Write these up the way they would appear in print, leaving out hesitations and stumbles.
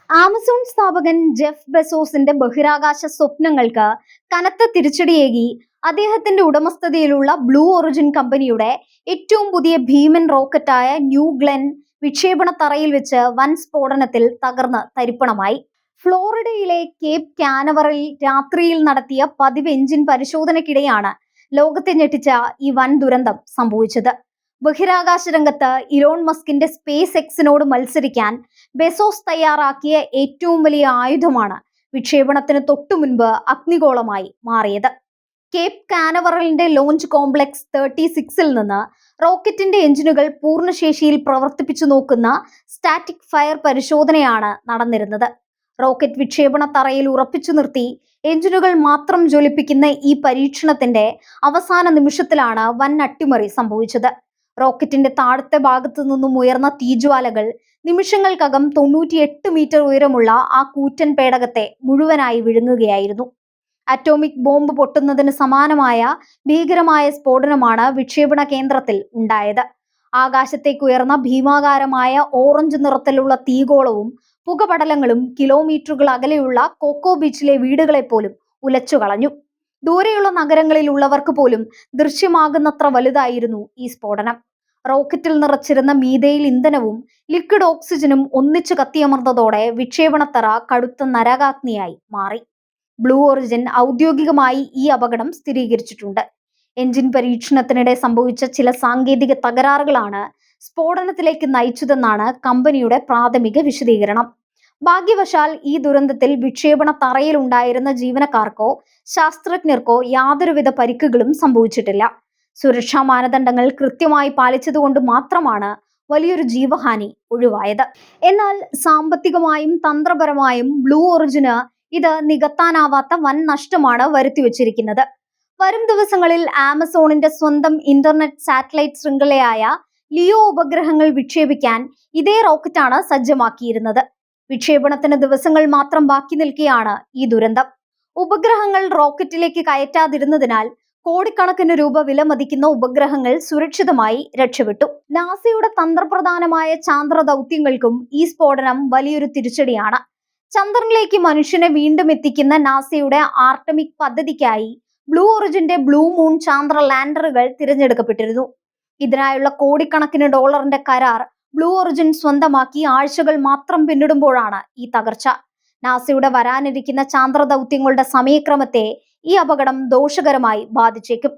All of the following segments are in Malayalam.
ആമസോൺ സ്ഥാപകൻ ജെഫ് ബെസോസിന്റെ ബഹിരാകാശ സ്വപ്നങ്ങൾക്ക് കനത്ത തിരിച്ചടിയേകി അദ്ദേഹത്തിന്റെ ഉടമസ്ഥതയിലുള്ള ബ്ലൂ ഒറിജിൻ കമ്പനിയുടെ ഏറ്റവും പുതിയ ഭീമൻ റോക്കറ്റായ ന്യൂ ഗ്ലെൻ വിക്ഷേപണ തറയിൽ വെച്ച് വൻ സ്ഫോടനത്തിൽ തകർന്ന് തരിപ്പണമായി. ഫ്ലോറിഡയിലെ കേപ്പ് കാനവറിൽ രാത്രിയിൽ നടത്തിയ പതിവ് എഞ്ചിൻ പരിശോധനയ്ക്കിടെയാണ് ലോകത്തെ ഞെട്ടിച്ച ഈ വൻ ദുരന്തം സംഭവിച്ചത്. ബഹിരാകാശ രംഗത്ത് ഇലോൺ മസ്കിന്റെ സ്പേസ് എക്സിനോട് മത്സരിക്കാൻ ബെസോസ് തയ്യാറാക്കിയ ഏറ്റവും വലിയ ആയുധമാണ് വിക്ഷേപണത്തിന് തൊട്ടു മുൻപ് അഗ്നിഗോളമായി മാറിയത്. കേപ്പ് കാനവറലിന്റെ ലോഞ്ച് കോംപ്ലക്സ് 36ൽ നിന്ന് റോക്കറ്റിന്റെ എഞ്ചിനുകൾ പൂർണ്ണശേഷിയിൽ പ്രവർത്തിപ്പിച്ചു നോക്കുന്ന സ്റ്റാറ്റിക് ഫയർ പരിശോധനയാണ് നടന്നിരുന്നത്. റോക്കറ്റ് വിക്ഷേപണ തറയിൽ ഉറപ്പിച്ചു നിർത്തി എഞ്ചിനുകൾ മാത്രം ജ്വലിപ്പിക്കുന്ന ഈ പരീക്ഷണത്തിന്റെ അവസാന നിമിഷത്തിലാണ് വൻ അട്ടിമറി സംഭവിച്ചത്. റോക്കറ്റിന്റെ താഴത്തെ ഭാഗത്തു നിന്നും ഉയർന്ന തീജ്വാലകൾ നിമിഷങ്ങൾക്കകം 98 മീറ്റർ ഉയരമുള്ള ആ കൂറ്റൻ പേടകത്തെ മുഴുവനായി വിഴുങ്ങുകയായിരുന്നു. അറ്റോമിക് ബോംബ് പൊട്ടുന്നതിന് സമാനമായ ഭീകരമായ സ്ഫോടനമാണ് വിക്ഷേപണ കേന്ദ്രത്തിൽ ഉണ്ടായത്. ആകാശത്തേക്ക് ഉയർന്ന ഭീമാകാരമായ ഓറഞ്ച് നിറത്തിലുള്ള തീഗോളവും പുകപടലങ്ങളും കിലോമീറ്ററുകൾ അകലെയുള്ള കോക്കോ ബീച്ചിലെ വീടുകളെ പോലും ഉലച്ചു കളഞ്ഞു. ദൂരെയുള്ള നഗരങ്ങളിലുള്ളവർക്ക് പോലും ദൃശ്യമാകുന്നത്ര വലുതായിരുന്നു ഈ സ്ഫോടനം. റോക്കറ്റിൽ നിറച്ചിരുന്ന മീഥെയിൽ ഇന്ധനവും ലിക്വിഡ് ഓക്സിജനും ഒന്നിച്ചു കത്തിയമർന്നതോടെ വിക്ഷേപണത്തറ കടുത്ത നരകാഗ്നിയായി മാറി. ബ്ലൂ ഒറിജിൻ ഔദ്യോഗികമായി ഈ അപകടം സ്ഥിരീകരിച്ചിട്ടുണ്ട്. എഞ്ചിൻ പരീക്ഷണത്തിനിടെ സംഭവിച്ച ചില സാങ്കേതിക തകരാറുകളാണ് സ്ഫോടനത്തിലേക്ക് നയിച്ചതെന്നാണ് കമ്പനിയുടെ പ്രാഥമിക വിശദീകരണം. ഭാഗ്യവശാൽ ഈ ദുരന്തത്തിൽ വിക്ഷേപണ തറയിൽ ഉണ്ടായിരുന്ന ജീവനക്കാർക്കോ ശാസ്ത്രജ്ഞർക്കോ യാതൊരുവിധ പരിക്കുകളും സംഭവിച്ചിട്ടില്ല. സുരക്ഷാ മാനദണ്ഡങ്ങൾ കൃത്യമായി പാലിച്ചതുകൊണ്ട് മാത്രമാണ് വലിയൊരു ജീവഹാനി ഒഴിവായത്. എന്നാൽ സാമ്പത്തികമായും തന്ത്രപരമായും ബ്ലൂ ഒറിജിന് ഇത് നികത്താനാവാത്ത വൻ നഷ്ടമാണ് വരുത്തിവെച്ചിരിക്കുന്നത്. വരും ദിവസങ്ങളിൽ ആമസോണിന്റെ സ്വന്തം ഇന്റർനെറ്റ് സാറ്റലൈറ്റ് ശൃംഖലയായ ലിയോ ഉപഗ്രഹങ്ങൾ വിക്ഷേപിക്കാൻ ഇതേ റോക്കറ്റാണ് സജ്ജമാക്കിയിരുന്നത്. വിക്ഷേപണത്തിന് ദിവസങ്ങൾ മാത്രം ബാക്കി നിൽക്കെയാണ് ഈ ദുരന്തം. ഉപഗ്രഹങ്ങൾ റോക്കറ്റിലേക്ക് കയറ്റാതിരുന്നതിനാൽ കോടിക്കണക്കിന് രൂപ വിലമതിക്കുന്ന ഉപഗ്രഹങ്ങൾ സുരക്ഷിതമായി രക്ഷപ്പെട്ടു. നാസയുടെ തന്ത്രപ്രധാനമായ ചാന്ദ്ര ദൗത്യങ്ങൾക്കും ഈ സ്ഫോടനം വലിയൊരു തിരിച്ചടിയാണ്. ചന്ദ്രനിലേക്ക് മനുഷ്യനെ വീണ്ടും എത്തിക്കുന്ന നാസയുടെ ആർട്ടമിക് പദ്ധതിക്കായി ബ്ലൂ ഒറിജിന്റെ ബ്ലൂ മൂൺ ചാന്ദ്ര ലാൻഡറുകൾ തിരഞ്ഞെടുക്കപ്പെട്ടിരുന്നു. ഇതിനായുള്ള കോടിക്കണക്കിന് ഡോളറിന്റെ കരാർ ബ്ലൂ ഒറിജിൻ സ്വന്തമാക്കി ആഴ്ചകൾ മാത്രം പിന്നിടുമ്പോഴാണ് ഈ തകർച്ച. നാസയുടെ വരാനിരിക്കുന്ന ചാന്ദ്ര ദൗത്യങ്ങളുടെ സമയക്രമത്തെ ഈ അപകടം ദോഷകരമായി ബാധിച്ചേക്കും.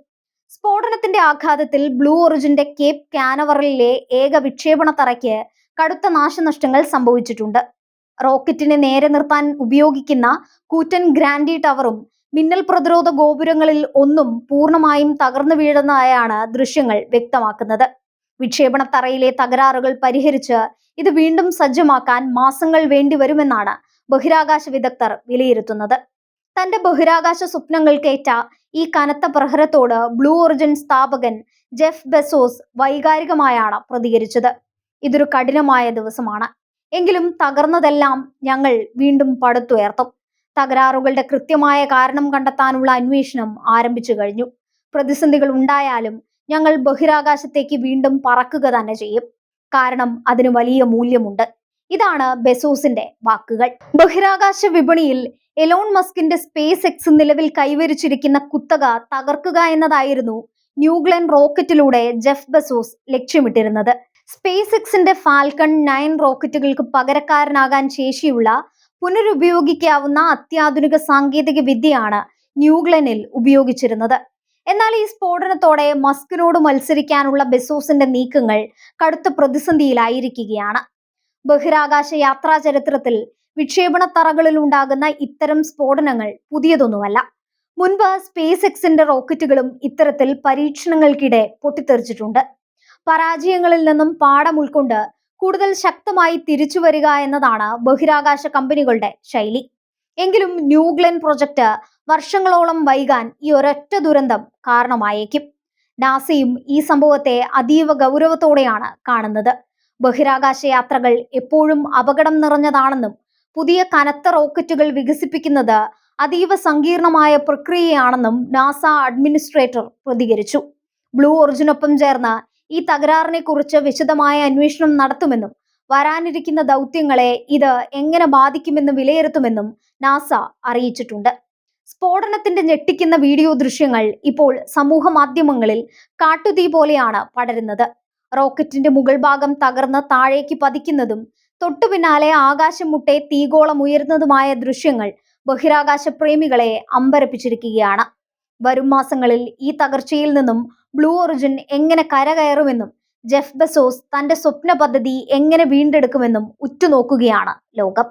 സ്ഫോടനത്തിന്റെ ആഘാതത്തിൽ ബ്ലൂ ഒറിജിന്റെ കേപ്പ് കാനവറലിലെ ഏക വിക്ഷേപണ തറയ്ക്ക് കടുത്ത നാശനഷ്ടങ്ങൾ സംഭവിച്ചിട്ടുണ്ട്. റോക്കറ്റിനെ നേരെ നിർത്താൻ ഉപയോഗിക്കുന്ന കൂറ്റൻ ഗ്രാൻഡി ടവറും മിന്നൽ പ്രതിരോധ ഗോപുരങ്ങളിൽ ഒന്നും പൂർണ്ണമായും തകർന്നു വീഴുന്നതായാണ് ദൃശ്യങ്ങൾ വ്യക്തമാക്കുന്നത്. വിക്ഷേപണ തറയിലെ തകരാറുകൾ പരിഹരിച്ച് ഇത് വീണ്ടും സജ്ജമാക്കാൻ മാസങ്ങൾ വേണ്ടിവരുമെന്നാണ് ബഹിരാകാശ വിദഗ്ധർ വിലയിരുത്തുന്നത്. തന്റെ ബഹിരാകാശ സ്വപ്നങ്ങൾക്കേറ്റ ഈ കനത്ത പ്രഹരത്തോട് ബ്ലൂ ഒറിജിൻ സ്ഥാപകൻ ജെഫ് ബെസോസ് വൈകാരികമായാണ് പ്രതികരിച്ചത്. ഇതൊരു കഠിനമായ ദിവസമാണ്. എങ്കിലും തകർന്നതെല്ലാം ഞങ്ങൾ വീണ്ടും പടുത്തുയർത്തും. തകരാറുകളുടെ കൃത്യമായ കാരണം കണ്ടെത്താനുള്ള അന്വേഷണം ആരംഭിച്ചു കഴിഞ്ഞു. പ്രതിസന്ധികൾ ഉണ്ടായാലും ഞങ്ങൾ ബഹിരാകാശത്തേക്ക് വീണ്ടും പറക്കുക തന്നെ ചെയ്യും. കാരണം അതിന് വലിയ മൂല്യമുണ്ട്. ഇതാണ് ബെസോസിന്റെ വാക്കുകൾ. ബഹിരാകാശ വിപണിയിൽ എലോൺ മസ്കിന്റെ സ്പേസ് എക്സ് നിലവിൽ കൈവരിച്ചിരിക്കുന്ന കുത്തക തകർക്കുക എന്നതായിരുന്നു ന്യൂ ഗ്ലെൻ റോക്കറ്റിലൂടെ ജെഫ് ബെസോസ് ലക്ഷ്യമിട്ടിരുന്നത്. സ്പേസ് എക്സിന്റെ ഫാൽക്കൺ 9 റോക്കറ്റുകൾക്ക് പകരക്കാരനാകാൻ ശേഷിയുള്ള പുനരുപയോഗിക്കാവുന്ന അത്യാധുനിക സാങ്കേതിക വിദ്യയാണ് ന്യൂ ഗ്ലെനിൽ ഉപയോഗിച്ചിരുന്നത്. എന്നാൽ ഈ സ്ഫോടനത്തോടെ മസ്കിനോട് മത്സരിക്കാനുള്ള ബെസോസിന്റെ നീക്കങ്ങൾ കടുത്ത പ്രതിസന്ധിയിലായിരിക്കുകയാണ്. ബഹിരാകാശ യാത്രാ ചരിത്രത്തിൽ വിക്ഷേപണ തറകളിൽ ഉണ്ടാകുന്ന ഇത്തരം സ്ഫോടനങ്ങൾ പുതിയതൊന്നുമല്ല. മുൻപ് സ്പേസ് എക്സിന്റെ റോക്കറ്റുകളും ഇത്തരത്തിൽ പരീക്ഷണങ്ങൾക്കിടെ പൊട്ടിത്തെറിച്ചിട്ടുണ്ട്. പരാജയങ്ങളിൽ നിന്നും പാഠം ഉൾക്കൊണ്ട് കൂടുതൽ ശക്തമായി തിരിച്ചു വരിക എന്നതാണ് ബഹിരാകാശ കമ്പനികളുടെ ശൈലി. എങ്കിലും ന്യൂ ഗ്ലെൻ പ്രൊജക്ട് വർഷങ്ങളോളം വൈകാൻ ഈ ഒരൊറ്റ ദുരന്തം കാരണമായേക്കും. നാസയും ഈ സംഭവത്തെ അതീവ ഗൗരവത്തോടെയാണ് കാണുന്നത്. ബഹിരാകാശ യാത്രകൾ എപ്പോഴും അപകടം നിറഞ്ഞതാണെന്നും പുതിയ കനത്ത റോക്കറ്റുകൾ വികസിപ്പിക്കുന്നത് അതീവ സങ്കീർണമായ പ്രക്രിയയാണെന്നും നാസ അഡ്മിനിസ്ട്രേറ്റർ പ്രതികരിച്ചു. ബ്ലൂ ഒറിജിനൊപ്പം ചേർന്ന് ഈ തകരാറിനെ കുറിച്ച് വിശദമായ അന്വേഷണം നടത്തുമെന്നും വരാനിരിക്കുന്ന ദൗത്യങ്ങളെ ഇത് എങ്ങനെ ബാധിക്കുമെന്ന് വിലയിരുത്തുമെന്നും നാസ അറിയിച്ചിട്ടുണ്ട്. സ്ഫോടനത്തിന്റെ ഞെട്ടിക്കുന്ന വീഡിയോ ദൃശ്യങ്ങൾ ഇപ്പോൾ സമൂഹ മാധ്യമങ്ങളിൽ കാട്ടുതീ പോലെയാണ് പടരുന്നത്. റോക്കറ്റിന്റെ മുകൾ ഭാഗം തകർന്ന് താഴേക്ക് പതിക്കുന്നതും തൊട്ടു പിന്നാലെ ആകാശം മുട്ടെ തീഗോളം ഉയർന്നതുമായ ദൃശ്യങ്ങൾ ബഹിരാകാശ പ്രേമികളെ അമ്പരപ്പിച്ചിരിക്കുകയാണ്. വരും മാസങ്ങളിൽ ഈ തകർച്ചയിൽ നിന്നും ബ്ലൂ ഒറിജിൻ എങ്ങനെ കരകയറുമെന്നും ജെഫ് ബെസോസ് തന്റെ സ്വപ്ന പദ്ധതി എങ്ങനെ വീണ്ടെടുക്കുമെന്നും ഉറ്റുനോക്കുകയാണ് ലോകം.